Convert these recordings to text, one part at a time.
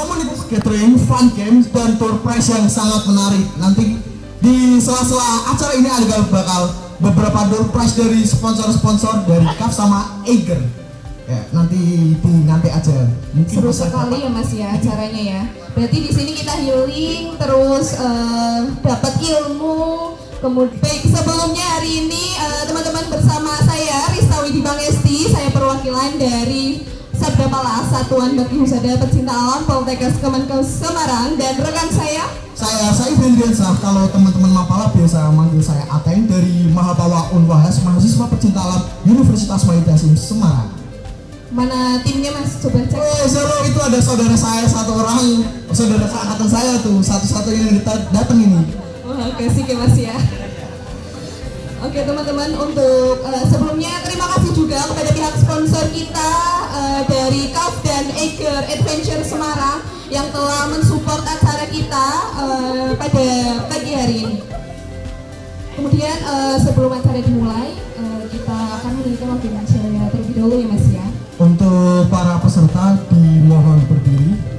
Komunitas catering, fun games, dan door prize yang sangat menarik. Nanti di sela-sela acara ini ada bakal beberapa door prize dari sponsor-sponsor dari CAF sama Eiger. Ya, nanti aja. Mungkin seru sekali ya Mas ya acaranya ya. Berarti di sini kita healing terus dapat ilmu. Kemudian baik, sebelumnya hari ini teman-teman bersama saya Rista Widi Bangesti, saya perwakilan dari Sabda Pala Satuan Bakti Husada Pecinta Alam Poltekkes Kemenkes Semarang, dan rekan saya Saif Hendriansah. Kalau teman-teman Mapala biasa manggil saya Ateng dari Mahapawa Unwahas, mahasiswa pecinta alam Universitas Wahid Hasim Semarang. Mana timnya Mas? Coba cek. Seru, itu ada saudara saya satu orang, saudara seangkatan saya tuh, satu-satunya yang datang ini. Wah, kasih ke Mas ya. Oke teman-teman, untuk sebelumnya terima kasih juga kepada pihak sponsor kita dari CAF dan Eiger Adventure Semarang yang telah mensupport acara kita pada pagi hari ini. Kemudian sebelum acara dimulai, kita akan memberikan waktu saya terlebih dahulu ya Mas ya. Untuk para peserta dimohon berdiri.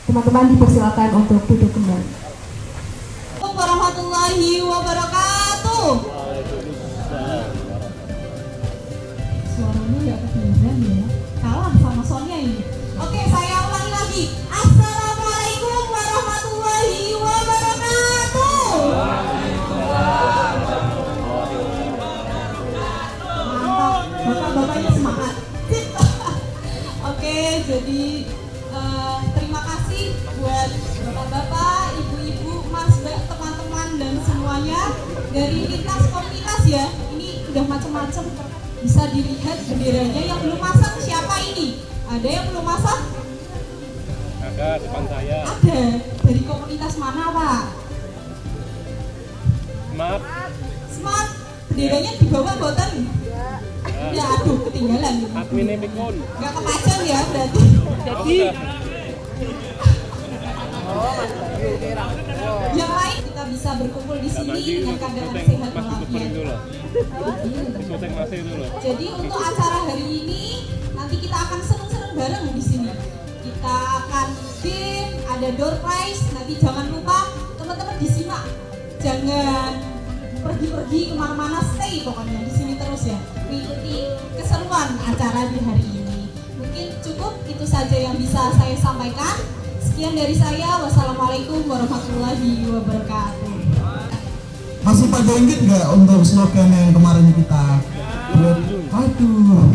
Teman-teman dipersilakan untuk duduk kembali. Assalamualaikum warahmatullahi wabarakatuh. Suaranya nggak kedengeran ya, kalah sama Sonya ini. Oke, saya ulangi lagi. Assalamualaikum warahmatullahi wabarakatuh. Mantap, bapak-bapaknya semangat. Oke, jadi terima kasih buat bapak-bapak, ibu-ibu, mas, mbak, teman-teman dan semuanya dari lintas komunitas ya. Ini udah macam-macam, bisa dilihat benderanya. Yang belum masang siapa ini? Ada yang belum masang? Ada, depan saya. Ada. Dari komunitas mana Pak? Smart. Smart. Benderanya di bawah boten? Ya, aduh ketinggalan. Adminnya pikun. Gak kepajang ya berarti. Jadi yang lain kita bisa berkumpul di sini dengan keadaan sehat walafiat. Jadi untuk acara hari ini nanti kita akan seneng-seneng bareng di sini. Kita akan game, ada door prize. Nanti jangan lupa teman-teman disimak. Jangan pergi-pergi kemana-mana, stay pokoknya di sini terus ya. Mengikuti keseruan acara di hari ini. Mungkin cukup itu saja yang bisa saya sampaikan. Sekian dari saya. Wassalamualaikum warahmatullahi wabarakatuh. Masih pada inget nggak untuk slogan yang kemarin kita buat? Aduh.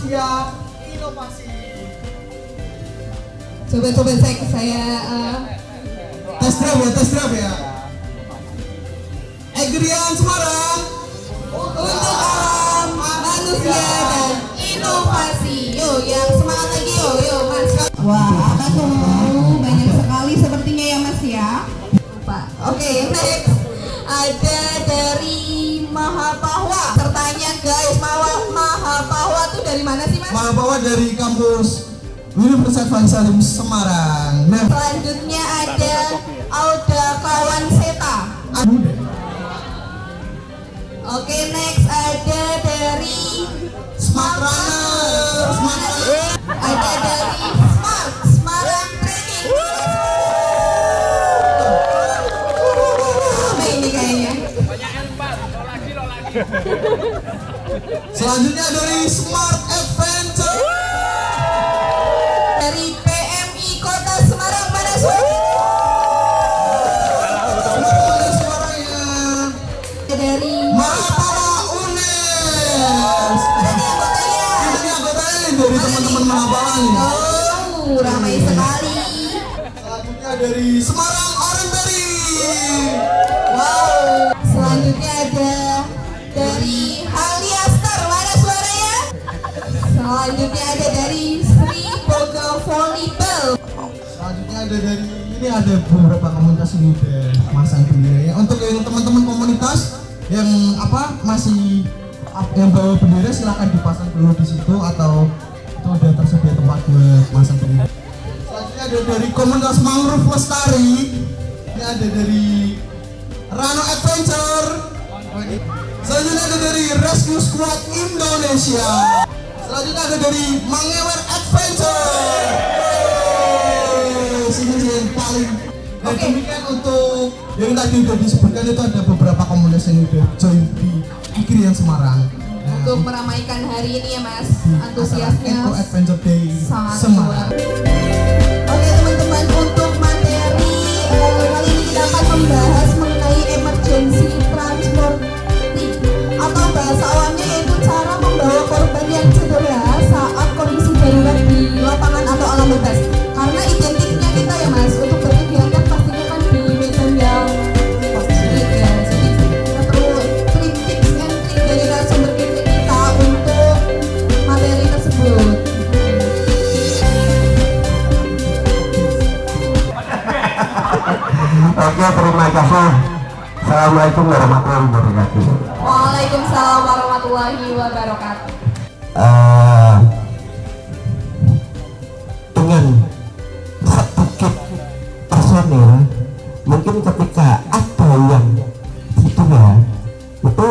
manusia inovasi. Coba saya Tes drive ya. Egrian Semarang untuk alam, manusia dan inovasi. Yo, yang semangat lagi yo Mas. Wah, apa tuh? Banyak sekali sepertinya ya Mas ya. Lupa. Oke, next ada dari Mahapahwa. Sertanya guys, Mahapahwa tuh dari mana sih Mas? Mahapahwa dari kampus Universitas Van Salim Semarang. Nah, Selanjutnya ada Auda Kawan Seta. Oke, next ada dari Smart Runner. Ada dari Smart Semarang Training. Apa ini kayaknya? Selanjutnya dari Smart Adventure. Dari PMI Kota Semarang mana suara? Suaranya Dari Mahapahwa UNES. Ini anggotanya dari teman-teman Mahapahwa nih. Oh, ramai sekali. Selanjutnya dari Semarang Orange Berry. Wow. Selanjutnya ada dari Haliaster mana suaranya? Selanjutnya ada dari Sri Boga Volleyball. Selanjutnya ada dari ini ada beberapa komunitas ini udah masang bendera ya. Untuk yang teman-teman komunitas yang masih yang bawa bendera silakan dipasang dulu di situ atau itu udah tersedia tempat buat masang bendera. Selanjutnya ada dari komunitas Mangrove Lestari. Ini ada dari Rano Adventure. Selanjutnya ada dari Rescue Squad Indonesia. Selanjutnya ada dari Mangewer Adventure. Sini yang paling. Dan demikian untuk yang tadi udah disebutkan itu ada beberapa komunitas yang udah join di Egrian Semarang. Untuk meramaikan hari ini ya Mas, Acara antusiasnya Eco Adventure Day sangat Semarang. luar. Oke teman-teman, untuk materi kali ini kita akan membahas mengenai emergency transporting atau bahasa awamnya yaitu cara membawa korban yang cedera saat kondisi darurat di lapangan atau alam bebas. Karena identiknya kita ya Mas, untuk berkegiatan pastinya kan di medan yang sulit ya. Jadi kita perlu tips and trik dari narasumber kita untuk materi tersebut. Oke, terima kasih. Assalamualaikum warahmatullahi wabarakatuh. Waalaikumsalam warahmatullahi wabarakatuh. Dengan sedikit personil, mungkin ketika ada yang cedera, itu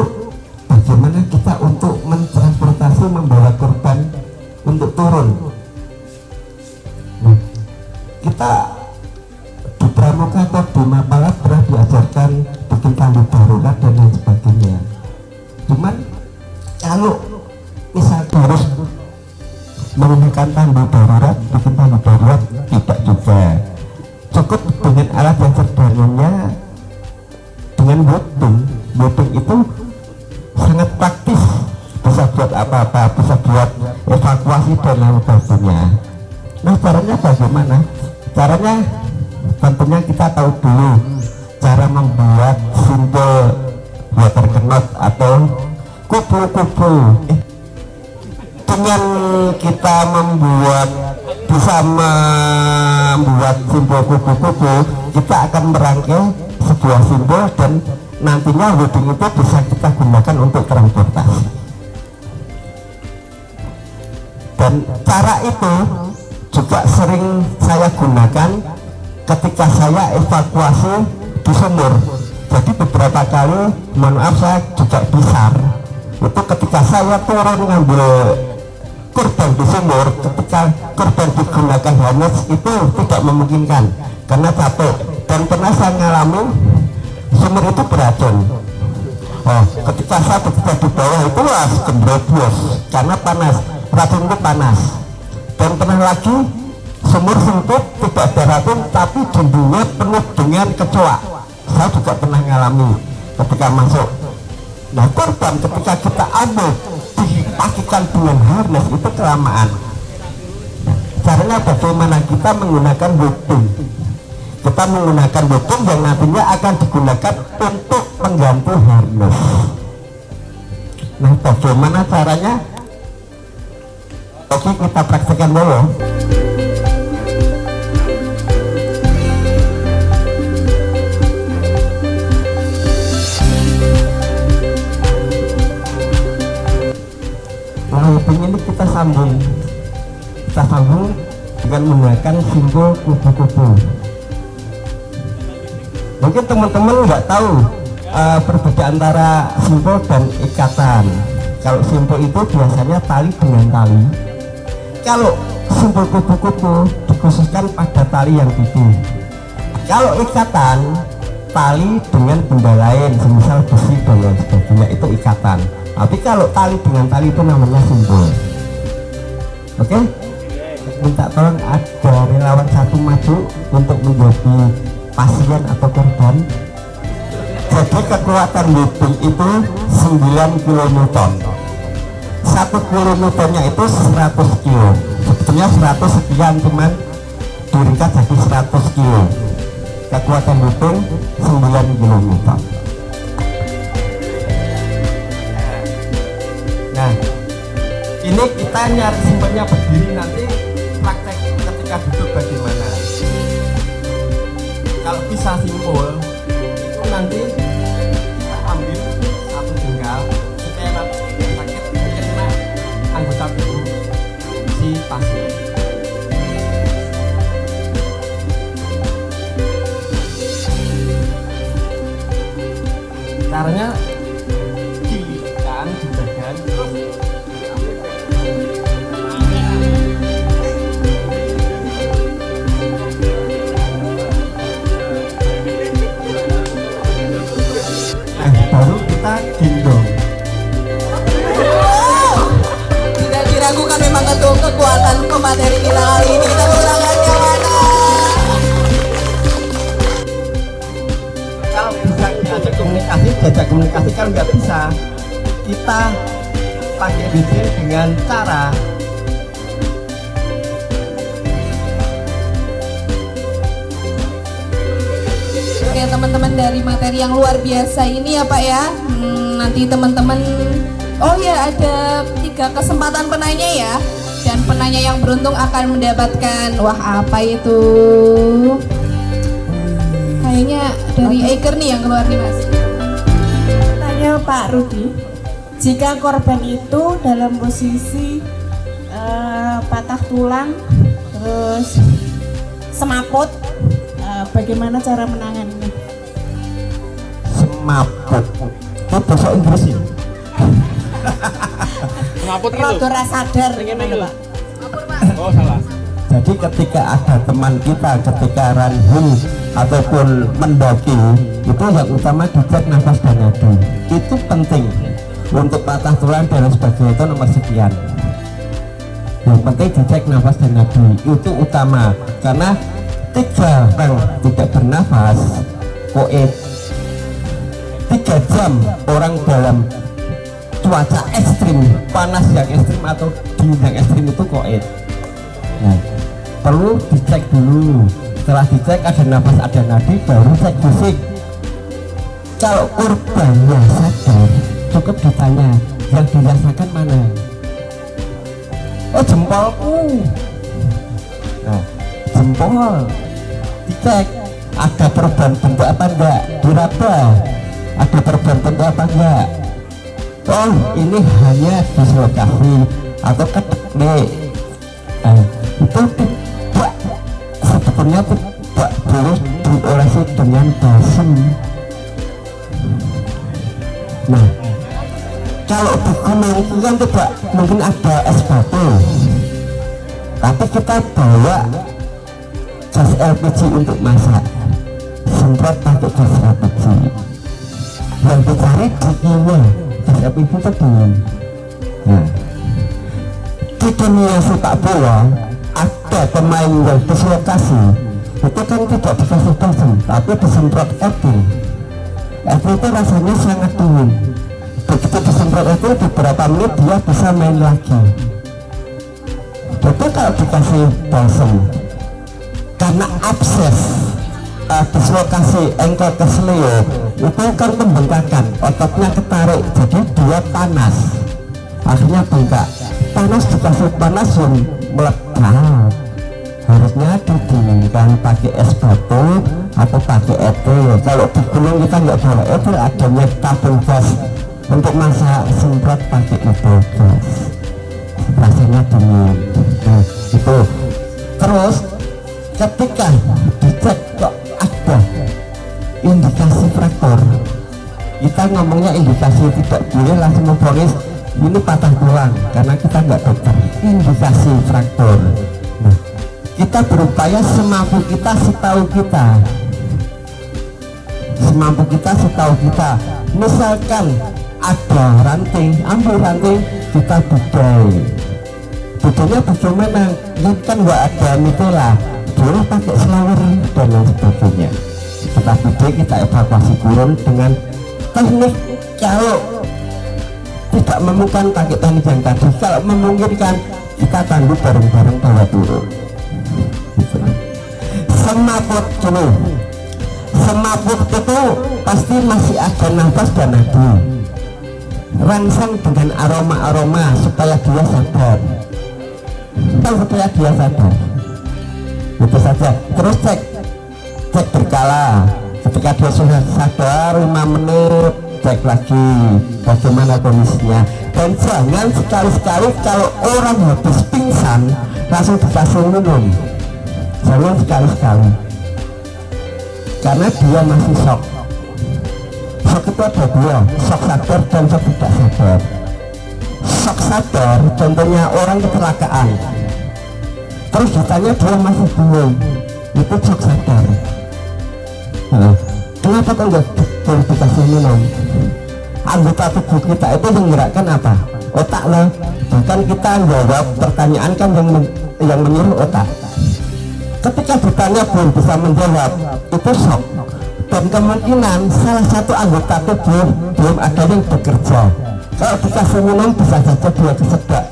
bagaimana kita untuk mentransportasi membawa korban untuk turun. Nah, kita di Pramuka atau di Mapala pernah diajarkan bikin tanggul darurat dan lain sebagainya. Cuman kalau misal harus menggunakan tanggul darurat, bikin tanggul darurat tidak juga. Cukup dengan alat yang seadanya, dengan boating itu sangat praktis, bisa buat apa-apa, bisa buat evakuasi dan lain sebagainya. Nah, caranya bagaimana? Caranya tentunya kita tahu dulu cara membuat simbol water cannon atau kupu-kupu. Dengan kita bisa membuat simbol kupu-kupu, kita akan merangkai sebuah simbol dan nantinya wedding itu bisa kita gunakan untuk transportasi. Dan cara itu juga sering saya gunakan ketika saya evakuasi di sumur. Jadi beberapa kali, mohon maaf saya juga besar, itu ketika saya turun ngambil korban di sumur, ketika korban digunakan harness itu tidak memungkinkan karena capek. Dan pernah saya ngalami sumur itu beracun. Oh, ketika saya berada di bawah itu gembrobos karena panas, racun itu panas. Dan pernah lagi sumur sempit, tidak ada racun, tapi jumbunya penuh dengan kecoa. Saya juga pernah ngalami ketika masuk. Nah, korban ketika kita ambil dipakikan dengan harness itu kelamaan. Caranya bagaimana kita menggunakan webbing. Kita menggunakan webbing yang nantinya akan digunakan untuk pengganti harness. Nah, bagaimana caranya? Oke, kita praktekkan dulu. Nah, webbing ini kita sambung dengan menggunakan simbol kupu-kupu. Mungkin teman-teman nggak tahu perbedaan antara simbol dan ikatan. Kalau simbol itu biasanya tali dengan tali. Kalau simbol kupu-kupu dikhususkan pada tali yang tipis. Kalau ikatan, tali dengan benda lain, semisal besi dan lain sebagainya, itu ikatan. Tapi kalau tali dengan tali itu namanya simbol. Oke? Minta tolong ada relawan satu maju untuk menjadi pasien atau korban. Jadi kekuatan webbing itu 9 kN. 1 kN-nya itu 100 kilo. Sebetulnya 100 sekian, cuman diringkas jadi 100 kilo. Kekuatan webbing 9 kN. Nah, ini kita nyari simbolnya berdiri, nanti praktek ketika duduk bagaimana. Kalau bisa simpul itu nanti kita ambil satu jengkal supaya nanti tidak sakit kena anggota tubuh si pasien. Caranya dilihatkan di badan terus baru kita gendong. Tidak diragukan memang kekuatan pemateri kita kali ini. Kita ulangannya mana? Kalau bisa diajak komunikasi kan nggak bisa. Kita pakai bibir dengan cara Oke teman-teman, dari materi yang luar biasa ini ya Pak ya, nanti teman-teman, oh ya ada 3 kesempatan penanya ya, dan penanya yang beruntung akan mendapatkan, wah apa itu, kayaknya dari Eiker nih yang keluar nih Mas. Tanya Pak Rudi, jika korban itu dalam posisi patah tulang terus semaput, bagaimana cara menanganinya? semaput. Itu bahasa Inggris ya? Ngaput gitu. Rodora sadar gimana Pak? Oh, salah. Jadi ketika ada teman kita ketika running ataupun mendaki, itu yang utama dicek nafas dan nadi. Itu penting. Untuk patah tulang dan sebagainya itu nomor sekian. Yang penting dicek nafas dan nadi, itu utama. Karena 3 orang tidak bernafas, koit 3 jam orang dalam cuaca ekstrim, panas yang ekstrim atau dingin yang ekstrim itu koit. Nah, perlu dicek dulu. Setelah dicek ada nafas ada nadi, baru cek fisik. Kalau korbannya sadar, cukup ditanya yang dirasakan mana. Oh, jempolku. Nah, jempol dicek ada perubahan bentuk apa enggak, diraba ada perubahan bentuk apa enggak. Oh, ini hanya dislokasi atau kedeklik. Nah, itu tidak, sebetulnya tidak boleh diolesi dengan basi. Nah, kalau di gunung itu kan tidak mungkin ada es batu, tapi kita bawa gas LPG untuk masak, semprot pakai gas LPG. Yang dicari di kimia gas LPG itu dingin. Nah, di dunia sepak bola ada pemain yang dislokasi, itu kan tidak dikasih balsam tapi disemprot Etil. Etil itu rasanya sangat dingin. begitu disemprot itu beberapa menit dia bisa main lagi. Jadi kalau dikasih balsem karena abses dislokasi engkel kesleo itu kan membengkakan, ototnya ketarik, jadi dia panas, akhirnya bengkak. Panas dikasih panas yang meledak, harusnya didinginkan pakai es batu atau pakai etil. Kalau di gunung kita nggak boleh etil, adanya tabung gas untuk masak, semprot pakai itu gas, rasanya dingin. Nah, itu terus ketika dicek kok ada indikasi fraktur, kita ngomongnya indikasi, tidak boleh langsung memvonis ini patah tulang karena kita nggak dokter. Indikasi fraktur, nah kita berupaya semampu kita, setahu kita, misalkan ada ranting, ambil ranting, kita budai. Budainya bagaimana? Ini kan nggak ada mitela, boleh pakai selower dan lain sebagainya. Kita budai, kita evakuasi turun dengan teknik. Kalau tidak memungkinkan pakai teknik yang tadi, kalau memungkinkan kita tangguh bareng-bareng bawa turun. Semaput dulu, semaput itu pasti masih ada nafas dan nadi. Rangsang dengan aroma-aroma supaya dia sadar, itu saja. Terus cek berkala, ketika dia sudah sadar 5 menit cek lagi bagaimana kondisinya. Dan jangan sekali-sekali kalau orang habis pingsan langsung dikasih minum, jangan sekali-sekali, karena dia masih shock. Shock itu ada dua, shock sadar dan shock tidak sadar. Shock sadar contohnya orang kecelakaan, terus ditanya dia masih bingung, itu shock sadar. Nah, kenapa kok nggak dikasih minum? Anggota tubuh kita itu menggerakkan apa? Otak lah. Bahkan kita jawab pertanyaan kan yang menyuruh otak. Ketika ditanya belum bisa menjawab, itu shock. Dan kemungkinan salah satu anggota tubuh belum ada yang bekerja. Kalau dikasih minum bisa saja dia kesedak.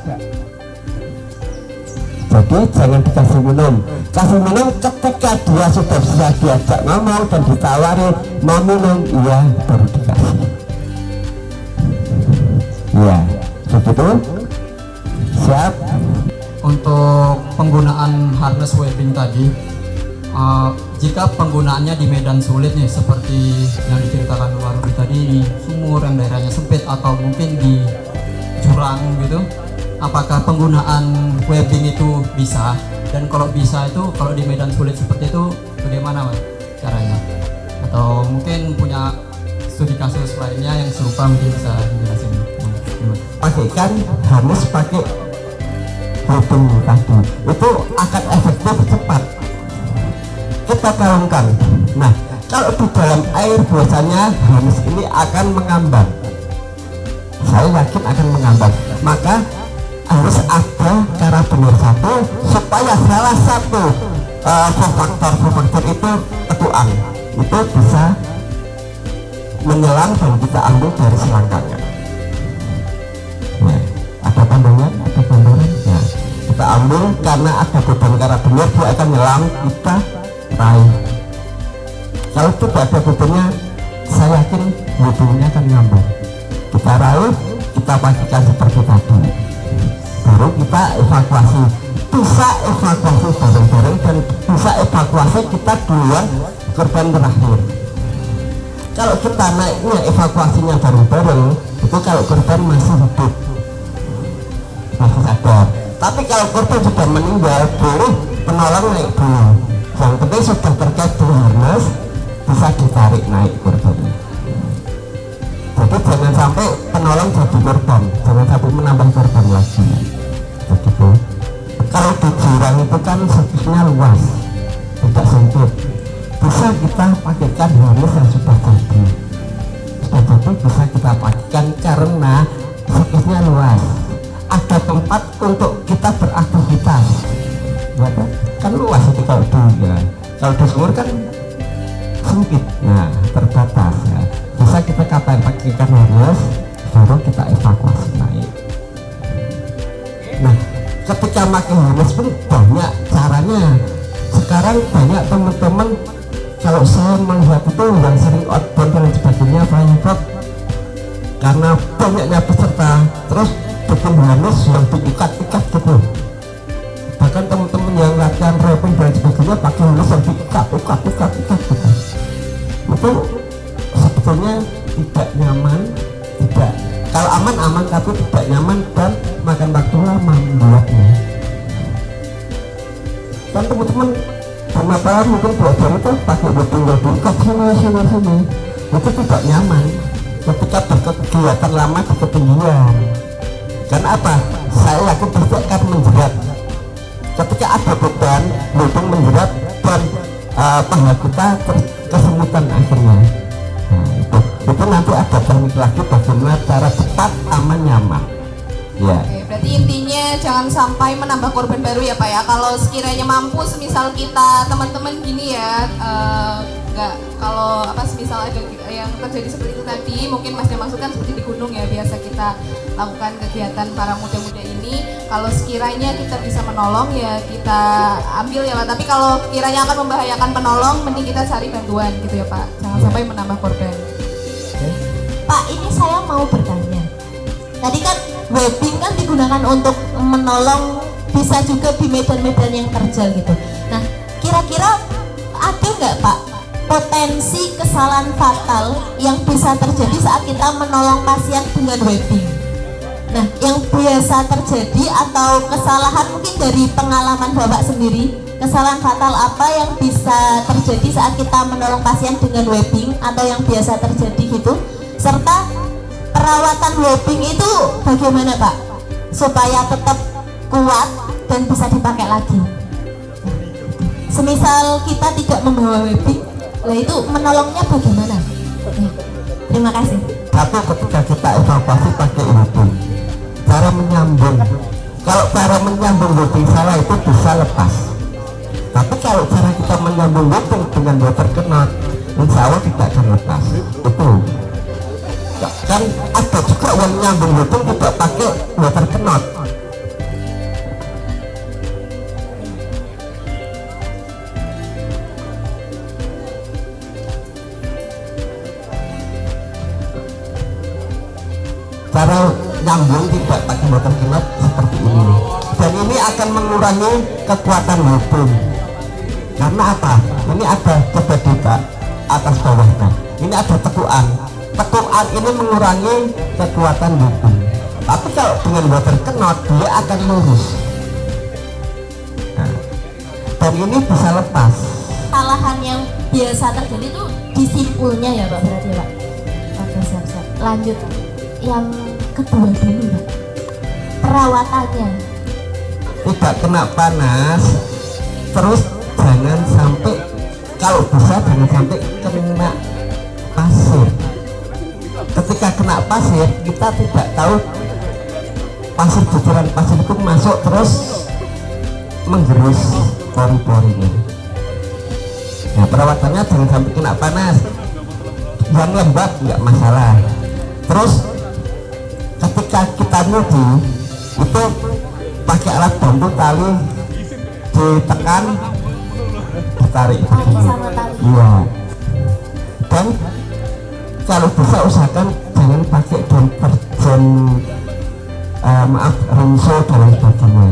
Jadi jangan dikasih minum. Kasih minum ketika dia sudah bisa diajak ngomong dan ditawari mau minum, iya baru dikasih. Iya, begitu. Siap. Untuk penggunaan harness webbing tadi, jika penggunaannya di medan sulit nih, seperti yang diceritakan Pak Rudi tadi, di sumur yang daerahnya sempit atau mungkin di jurang gitu, apakah penggunaan webbing itu bisa? Dan kalau bisa itu, kalau di medan sulit seperti itu bagaimana Mas caranya? Atau mungkin punya studi kasus lainnya yang serupa, mungkin bisa dijelasin. Pakaikan harus pakai webbing tadi, itu akan efektif cepat. Kita kalungkan. Nah, kalau di dalam air biasanya harness ini akan mengambang. Saya yakin akan mengambang. Maka harus ada karabiner satu supaya salah satu faktor itu teguang itu bisa menyelam dan kita ambil dari selangkangnya. Nah, ada pandangan, ada gambaran. Nah, kita ambil karena ada beban karabiner, dia akan nyelam, kita raih. Kalau tidak ada bebannya, saya yakin webbingnya akan ngambang. Kita raih, kita pastikan seperti tadi, baru kita evakuasi. Bisa evakuasi bareng-bareng dan bisa evakuasi kita duluan korban terakhir. Kalau kita naiknya evakuasinya bareng-bareng, itu kalau korban masih hidup, masih sadar. Tapi kalau korban sudah meninggal, boleh penolong naik dulu. Yang penting sudah terkait dengan harness, bisa ditarik naik korbannya. Jadi jangan sampai penolong jadi korban, jangan sampai menambah korban lagi. Begitu. Kalau di jurang itu kan surfisnya luas, tidak sempit. Bisa kita pakaikan harness yang sudah jadi. Bisa kita pakaikan karena surfisnya luas. Ada tempat untuk kita beraktivitas. Ya, kan luas itu kalau di ya. Kalau di sumur kan sempit, nah terbatas ya. Bisa kita pakaikan harness, baru ketika makin harness pun banyak caranya. Sekarang banyak teman-teman, kalau saya melihat itu yang sering outbound dan sebagainya flying fox, karena banyaknya peserta terus bikin harness yang diikat-ikat gitu. Bahkan teman-teman yang latihan rapping dan sebagainya pakai harness yang diikat gitu. Itu sebetulnya tidak nyaman, tidak, kalau aman tapi tidak nyaman dan makan waktu lama membuatnya. Dan teman-teman kenapa mungkin belajar itu pakai webbing ke sini itu tidak nyaman ketika berkegiatan lama di ketinggian. Karena apa? Saya yakin pasti akan menjerat. Ketika ada beban, webbing menjerat dan paha kita kesemutan akhirnya. Nah, itu nanti ada teknik lagi bagaimana cara cepat, aman, nyaman. Ya. Oke, berarti intinya jangan sampai menambah korban baru ya Pak ya. Kalau sekiranya mampu, semisal kita teman-teman gini ya, nggak, kalau apa semisal ada yang terjadi seperti itu tadi, mungkin Mas dia maksudkan seperti di gunung ya, biasa kita lakukan kegiatan para muda-muda ini. Kalau sekiranya kita bisa menolong ya kita ambil ya Pak. Tapi kalau kiranya akan membahayakan penolong, mending kita cari bantuan gitu ya Pak. Jangan sampai menambah korban. Pak, ini saya mau bertanya. Tadi kan webbing kan digunakan untuk menolong, bisa juga di medan-medan yang terjal gitu. Nah, kira-kira ada nggak Pak potensi kesalahan fatal yang bisa terjadi saat kita menolong pasien dengan webbing? Nah, yang biasa terjadi atau kesalahan mungkin dari pengalaman Bapak sendiri, kesalahan fatal apa yang bisa terjadi saat kita menolong pasien dengan webbing atau yang biasa terjadi gitu? Serta perawatan webbing itu bagaimana Pak supaya tetap kuat dan bisa dipakai lagi? Semisal kita tidak membawa webbing, lah itu menolongnya bagaimana? Terima kasih. Satu, ketika kita evakuasi pakai webbing, cara menyambung, kalau cara menyambung webbing salah itu bisa lepas. Tapi kalau cara kita menyambung webbing dengan water knot, insya Allah tidak akan lepas. Itu kan ada juga yang nyambung webbing tidak pakai water knot. Cara nyambung tidak pakai water knot seperti ini, dan ini akan mengurangi kekuatan webbing. Karena apa? Ini ada, coba dibuka atas bawahnya, ini ada tekuan ini mengurangi kekuatan webbing. Tapi kalau dengan water knot dia akan lurus. Nah, dan ini bisa lepas. Kesalahan yang biasa terjadi itu disimpulnya ya Pak, berarti Pak. Oke, siap-siap. Lanjut yang kedua dulu Pak, perawatannya. Tidak kena panas, terus jangan sampai, kalau bisa jangan sampai kena pasir. Ketika kena pasir, kita tidak tahu pasir, butiran pasir itu masuk terus menggerus pori-porinya. Nah, perawatannya jangan sampai kena panas, yang lembab nggak masalah. Terus ketika kita nyuci itu pakai alat bantu, tali ditekan, ditarik begini. Iya. Dan kalau bisa usahakan jangan pakai deterjen, rinso dan lain sebagainya.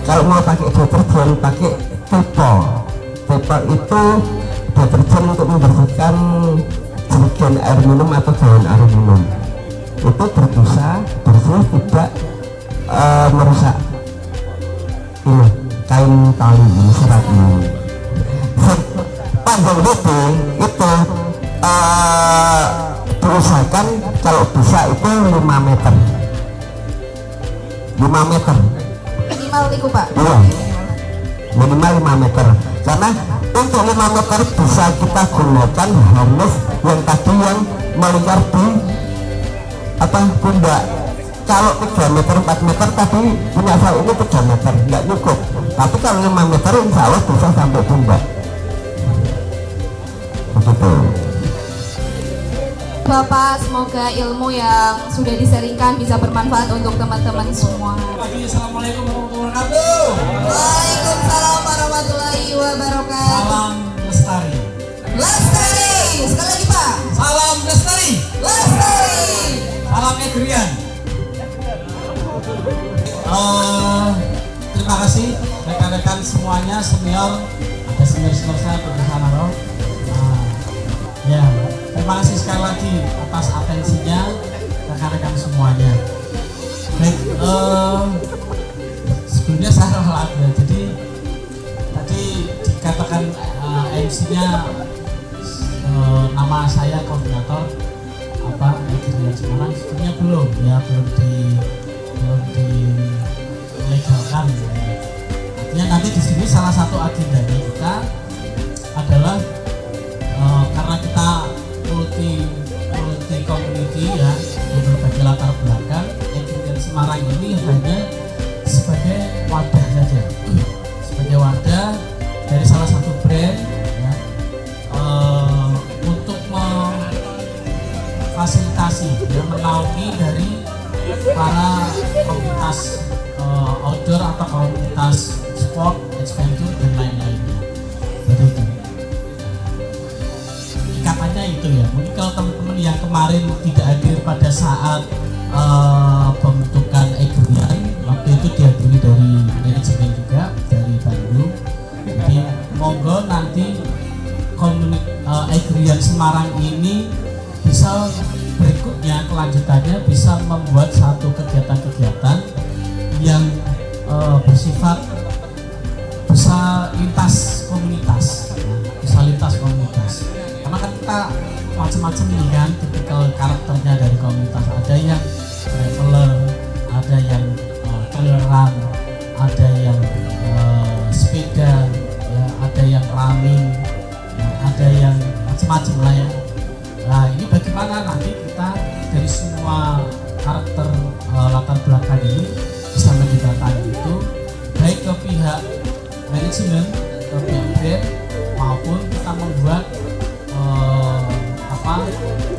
Kalau mau pakai deterjen, pakai Tefal. Tefal itu deterjen untuk membersihkan jerigen air minum atau galon air minum. Itu berbusa, bersih, tidak merusak ini kain tali ini, serat ini. Panjang webbing itu diusahakan kalau bisa itu 5 meter. 5 meter Minimal itu Pak. iya, minimal 5 meter. Karena untuk 5 meter bisa kita gunakan harness yang tadi yang melingkar di pundak. Kalau 3 meter 4 meter tadi punya saya ini 3 meter nggak cukup, tapi kalau 5 meter insya Allah bisa sampai pundak begitu. Bapak, semoga ilmu yang sudah diseringkan bisa bermanfaat untuk teman-teman semua. Assalamualaikum warahmatullahi wabarakatuh. Waalaikumsalam warahmatullahi wabarakatuh. Salam lestari. Lestari, sekali lagi Pak. Salam lestari. Lestari. Salam Adrian. Terima kasih rekan-rekan semuanya, senior, ada senior saya di sana loh. Ya, terima kasih sekali lagi atas atensinya rekan-rekan semuanya. Baik, sebelumnya saya ralat ya. Jadi tadi dikatakan MC-nya nama saya koordinator apa Adrian Semarang, sebetulnya belum dilegalkan. Artinya nanti di sini salah satu agendanya kita adalah karena kita multi community ya, berbagai latar belakang, Adrian Semarang ini hanya sebagai wadah saja, sebagai wadah dari salah satu brand ya, untuk memfasilitasi ya, menaungi dari para komunitas outdoor atau komunitas sport, adventure dan lain-lainnya. Begitu. Ikatannya itu ya. Mungkin kalau teman-teman yang kemarin tidak hadir pada saat pembentukan Adrian, waktu itu dihadiri dari manajemen juga dari Bandung. Jadi monggo nanti Adrian Semarang ini bisa berikutnya kelanjutannya bisa membuat satu kegiatan-kegiatan yang bersifat bisa lintas komunitas, karena kan kita macam-macam ini kan tipikal karakternya dari komunitas. Ada yang traveler, ada yang traileran, ada yang sepeda, ya, ada yang running, ya, ada yang macam-macam lah ya. Nah ini bagaimana nanti kita dari semua karakter latar belakang ini bisa menjembatani itu baik ke pihak manajemen, ke pihak brand, maupun kita membuat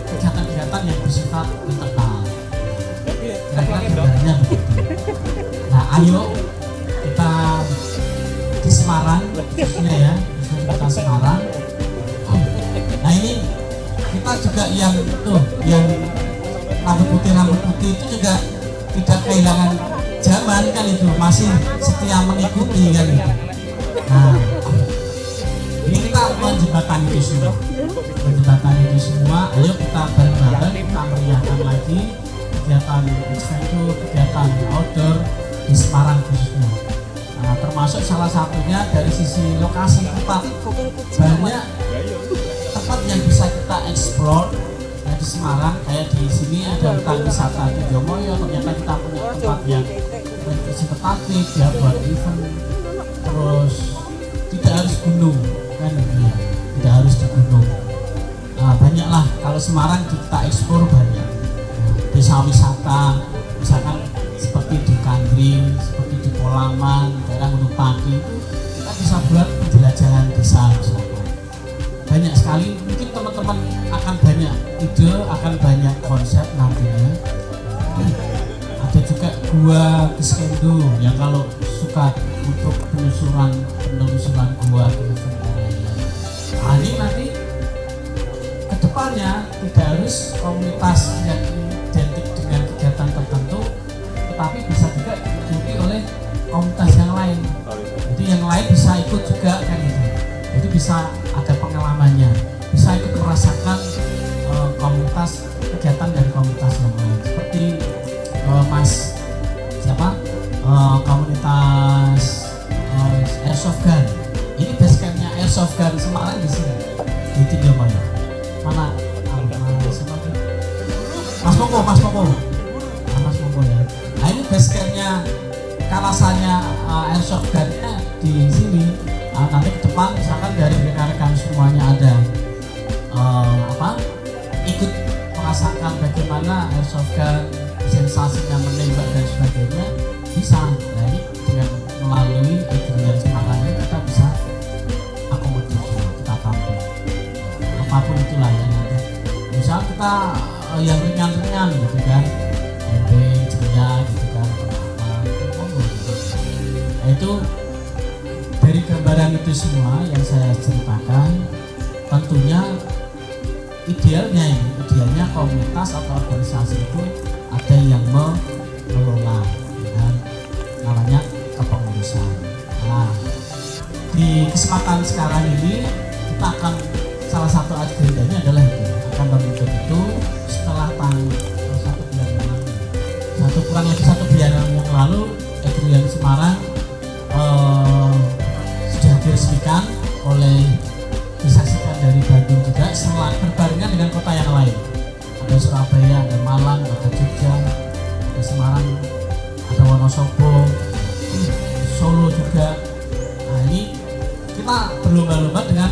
kegiatan-kegiatan yang bersifat internal. Kira-kira gambarnya begitu. Nah ayo kita di Semarang khususnya ya, kita Semarang. Nah ini kita juga yang rambut putih itu juga tidak kehilangan zaman kan, itu masih setia mengikuti kan itu. Nah ini kita menjembatani itu semua, ayo kita bareng-bareng kita meriahkan lagi kegiatan adventure, kegiatan outdoor di Semarang khususnya. Nah, termasuk salah satunya dari sisi lokasi tempat, banyak tempat yang bisa kita explore ya, di Semarang. Kayak di sini ada hutan wisata Tijomoyo, ternyata kita punya tempat yang bersifat ya buat event. Terus tidak harus gunung kan ya, tidak harus di gunung. Nah, banyaklah kalau Semarang kita eksplor banyak desa wisata, misalkan seperti di Kandring, seperti di Polaman, daerah Gunung Pati, kita bisa buat penjelajahan desa misalkan. Banyak sekali, mungkin teman-teman akan banyak ide, akan banyak konsep nantinya. Ada juga gua Keskendo yang kalau suka untuk penelusuran gua gitu. Nah, ini nanti kedepannya tidak harus komunitas yang identik dengan kegiatan tertentu, tetapi bisa juga diikuti oleh komunitas yang lain. Jadi yang lain bisa ikut juga kan gitu. Jadi bisa ada pengalamannya, bisa ikut merasakan kegiatan dari komunitas yang lain. Seperti komunitas Airsoft Gun. Ini basecampnya Airsoft Gun Semarang di sini di Tijomoyo. Mana? Mas Moko ya. Nah ini basecampnya kalasannya Airsoft Gun-nya di sini. Nanti ke depan misalkan dari rekan-rekan semuanya ada ikut merasakan bagaimana Airsoft Gun, sensasinya menembak dan sebagainya, bisa. Nah ini dengan melalui Adrian Semarang ini kita bisa akomodir, kita tampung apapun itulah ya nanti. Misal kita yang ringan-ringan gitu kan, camping ceria gitu kan, gitu. Nah, itu dari gambaran itu semua yang saya ceritakan, tentunya idealnya komunitas atau organisasi itu ada yang mengelola, ya, namanya kepengurusan. Nah, di kesempatan sekarang ini kita akan salah satu agendanya adalah itu, akan membentuk itu setelah kurang lebih satu bulan yang lalu Egrian Semarang sudah diresmikan oleh, disaksikan dari Bandung juga, berbarengan dengan kota yang lain. Ada Surabaya, ada Malang, ada Jogja, ada Semarang, ada Wonosobo, Solo juga. Nah, ini kita berlomba-lomba dengan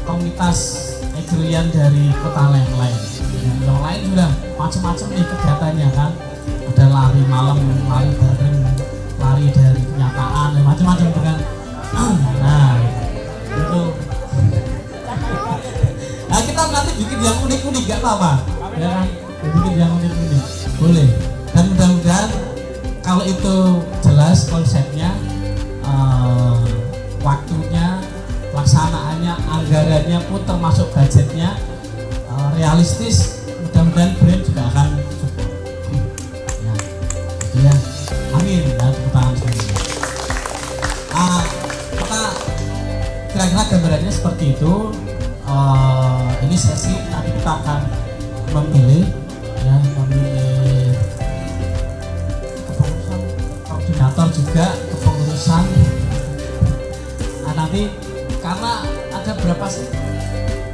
komunitas Egrian dari kota lain-lain. Yang lain sudah macam-macam nih kegiatannya kan. Ada lari malam, lari bareng, lari dari kenyataan, macam-macam kan. Nah, itu. Nah, kita nanti bikin yang unik-unik, gak apa-apa, ya kan? Bikin yang unik-unik, boleh. Dan mudah-mudahan kalau itu jelas konsepnya, waktunya, pelaksanaannya, anggarannya pun termasuk budgetnya realistis, mudah-mudahan brand juga akan support. Ya, gitu ya. Amin. Ya, tepuk tangan semuanya. Kita kira-kira gambarannya seperti itu. Ini sesi nanti kita akan memilih kepengurusan, koordinator juga kepengurusan. Nah, nanti karena ada berapa sih,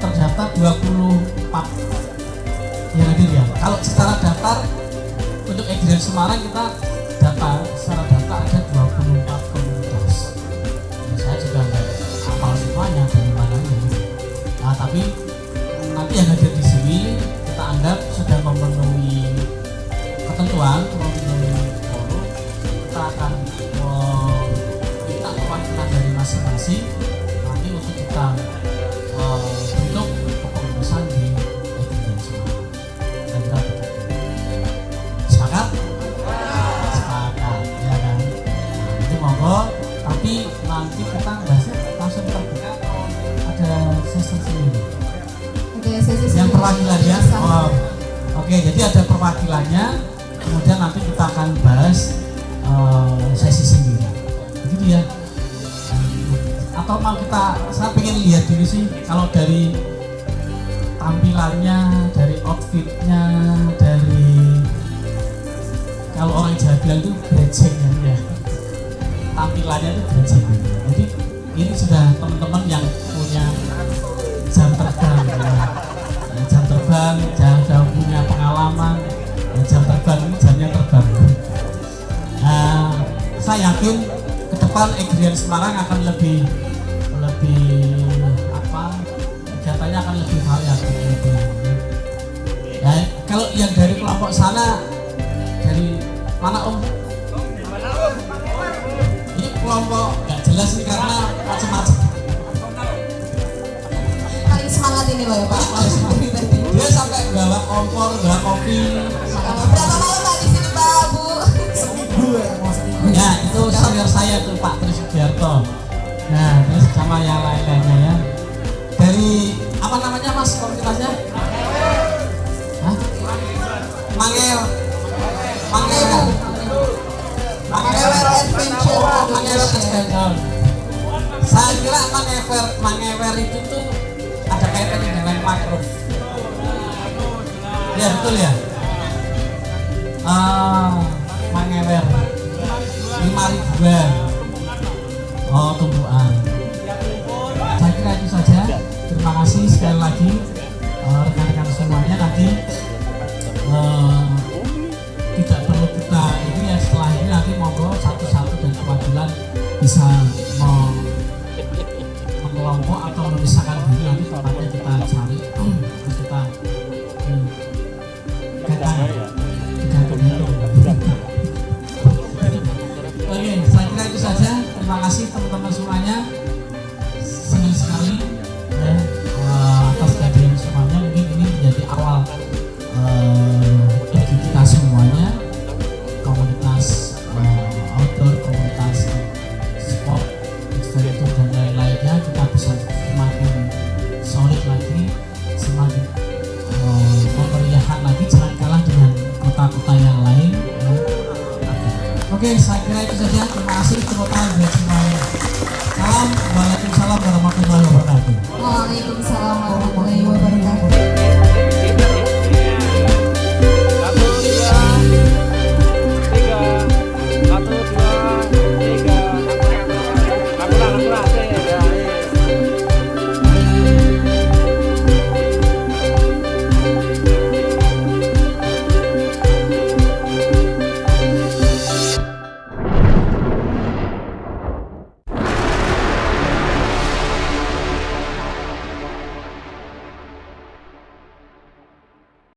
terdaftar 24 yang hadir ya. Kalau secara daftar untuk Egrian Semarang kita secara data ada 24 komunitas. Ya, saya juga nggak hafal semuanya dari mananya. Nah, tapi nanti yang hadir di sini kita anggap sudah memenuhi ketentuan, memenuhi quorum. Kita akan minta perwakilan dari masing-masing nanti untuk kita bentuk kepengurusan di Egrian Semarang. Kira-kira begitu. Sepakat? Sepakat, ya kan? Nah, itu monggo. Tapi nanti kita bahasnya langsung terbuka atau ada sesi sendiri? Yang perwakilannya, oke, jadi ada perwakilannya, kemudian nanti kita akan bahas sesi sendiri, begitu ya. Atau mau saya pengen lihat dulu sih, kalau dari tampilannya, dari outfitnya, dari kalau orang Jawa bilang itu brejengnya ya, tampilannya itu brejeng. Jadi ini sudah teman-teman yang punya jam terbang, jam terbang, jauh punya pengalaman, jam terbang ini jamnya terbang. Saya yakin ke depan Egrian Semarang akan lebih kegiatannya akan lebih variatif. Nah, kalau yang dari kelompok sana, dari mana Om? Ini kelompok nggak jelas nih karena macam-macam. Paling semangat ini loh ya Pak. Dia sampai bawa kompor, bawa kopi. Berapa malam Pak di sini Pak, Bu? Ya, itu senior saya tuh Pak Tri Sugiarto. Nah, terus sama yang lain-lainnya ya. Dari apa namanya Mas komunitasnya? Hah? Mangewer Adventure. Saya kira Mangewer itu tuh ada kaitannya dengan mangrove. Ya betul ya. Mangewer 5.000-an. Oh, tumbuhan. Saya kira itu saja. Terima kasih sekali lagi rekan-rekan semuanya. Nanti tidak perlu kita ini ya, setelah ini nanti monggo satu-satu dan kewajiban bisa mengelompok atau memisahkan diri, nanti tempatnya kita cari, terus kita Oke, saya kira itu saja. Terima kasih teman-teman semuanya. Senang sekali ya, atas kehadiran semuanya. Mungkin ini menjadi awal kira itu saja. Terima kasih tepuk tangan buat semuanya. Salam, waalaikumsalam warahmatullahi wabarakatuh. Waalaikumsalam warahmatullahi wabarakatuh.